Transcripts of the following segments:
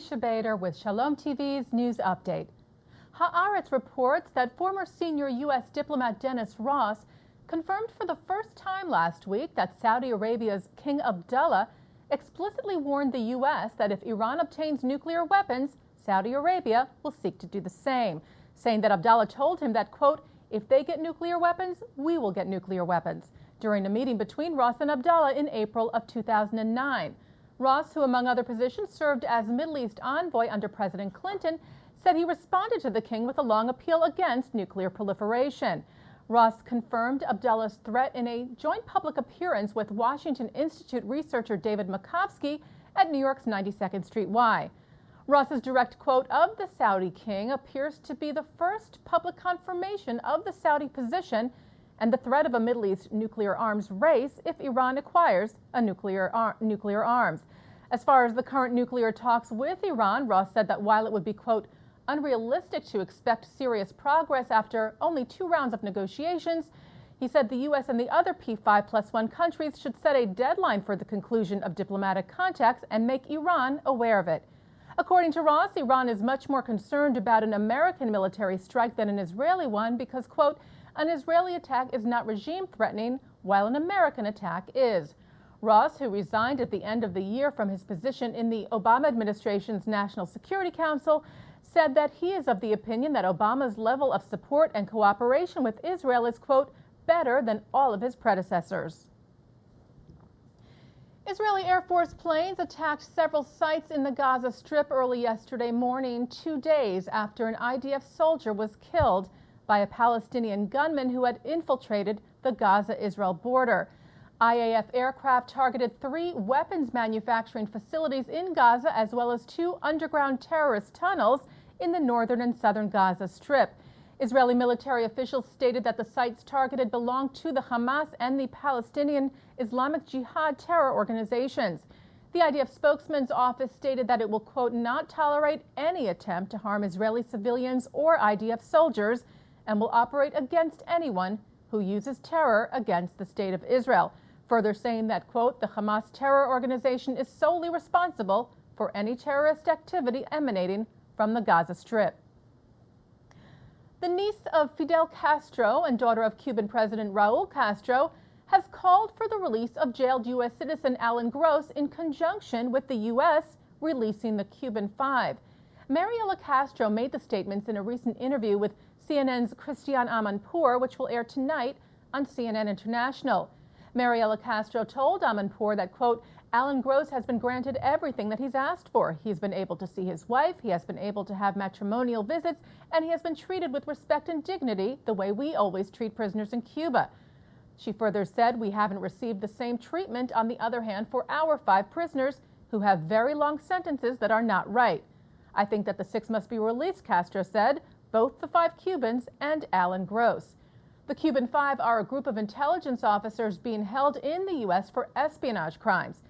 Teisha Bader with Shalom TV's News Update. Haaretz reports that former senior U.S. diplomat Dennis Ross confirmed for the first time last week that Saudi Arabia's King Abdullah explicitly warned the U.S. that if Iran obtains nuclear weapons, Saudi Arabia will seek to do the same, saying that Abdullah told him that, quote, if they get nuclear weapons, we will get nuclear weapons, during a meeting between Ross and Abdullah in April of 2009. Ross, who among other positions served as Middle East envoy under President Clinton, said he responded to the king with a long appeal against nuclear proliferation. Ross confirmed Abdullah's threat in a joint public appearance with Washington Institute researcher David Makovsky at New York's 92nd Street Y. Ross's direct quote of the Saudi king appears to be the first public confirmation of the Saudi position and the threat of a Middle East nuclear arms race if Iran acquires a nuclear arms. As far as the current nuclear talks with Iran, Ross said that while it would be, quote, unrealistic to expect serious progress after only 2 rounds of negotiations, he said the U.S. and the other P5+1 countries should set a deadline for the conclusion of diplomatic contacts and make Iran aware of it. According to Ross, Iran is much more concerned about an American military strike than an Israeli one because, quote, an Israeli attack is not regime-threatening, while an American attack is. Ross, who resigned at the end of the year from his position in the Obama administration's National Security Council, said that he is of the opinion that Obama's level of support and cooperation with Israel is, quote, better than all of his predecessors. Israeli Air Force planes attacked several sites in the Gaza Strip early yesterday morning, 2 days after an IDF soldier was killed by a Palestinian gunman who had infiltrated the Gaza-Israel border. IAF aircraft targeted 3 weapons manufacturing facilities in Gaza as well as 2 underground terrorist tunnels in the northern and southern Gaza Strip. Israeli military officials stated that the sites targeted belonged to the Hamas and the Palestinian Islamic Jihad terror organizations. The IDF spokesman's office stated that it will, quote, not tolerate any attempt to harm Israeli civilians or IDF soldiers and will operate against anyone who uses terror against the state of Israel, further saying that, quote, the Hamas terror organization is solely responsible for any terrorist activity emanating from the Gaza Strip. The niece of Fidel Castro and daughter of Cuban President Raul Castro has called for the release of jailed U.S. citizen Alan Gross in conjunction with the U.S. releasing the Cuban Five. Mariela Castro made the statements in a recent interview with CNN's Christiane Amanpour, which will air tonight on CNN International. Mariela Castro told Amanpour that, quote, Alan Gross has been granted everything that he's asked for. He's been able to see his wife, he has been able to have matrimonial visits, and he has been treated with respect and dignity the way we always treat prisoners in Cuba. She further said, we haven't received the same treatment, on the other hand, for our 5 prisoners who have very long sentences that are not right. I think that the 6 must be released, Castro said, both the 5 Cubans and Alan Gross. The Cuban Five are a group of intelligence officers being held in the U.S. for espionage crimes.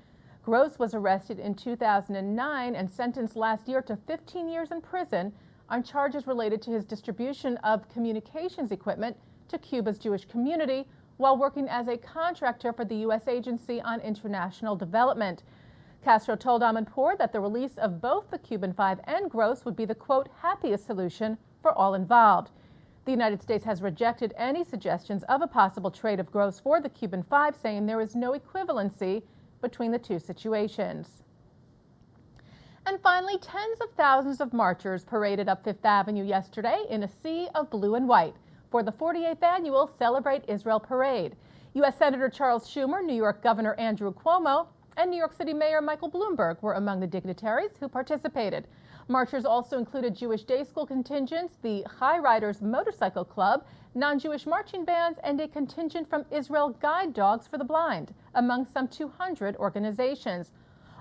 Gross was arrested in 2009 and sentenced last year to 15 years in prison on charges related to his distribution of communications equipment to Cuba's Jewish community while working as a contractor for the U.S. Agency on International Development. Castro told Amanpour that the release of both the Cuban Five and Gross would be the, quote, happiest solution for all involved. The United States has rejected any suggestions of a possible trade of Gross for the Cuban Five, saying there is no equivalency between the 2 situations. And finally, tens of thousands of marchers paraded up Fifth Avenue yesterday in a sea of blue and white for the 48th annual Celebrate Israel Parade. U.S. Senator Charles Schumer, New York Governor Andrew Cuomo, and New York City Mayor Michael Bloomberg were among the dignitaries who participated. Marchers also included Jewish day school contingents, the High Riders Motorcycle Club, non-Jewish marching bands, and a contingent from Israel Guide Dogs for the Blind, among some 200 organizations.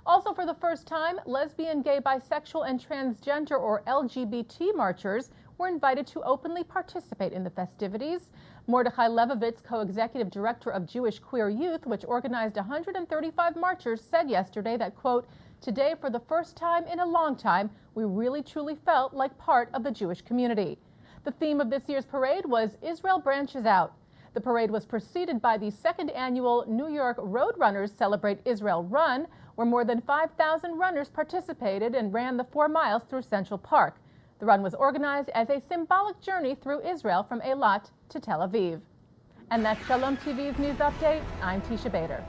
Also, for the first time, lesbian, gay, bisexual, and transgender or LGBT marchers were invited to openly participate in the festivities. Mordechai Levovitz, co-executive director of Jewish Queer Youth, which organized 135 marchers, said yesterday that, quote, today, for the first time in a long time, we really truly felt like part of the Jewish community. The theme of this year's parade was Israel Branches Out. The parade was preceded by the second annual New York Roadrunners Celebrate Israel Run, where more than 5,000 runners participated and ran the 4 miles through Central Park. The run was organized as a symbolic journey through Israel from Eilat to Tel Aviv. And that's Shalom TV's news update. I'm Teisha Bader.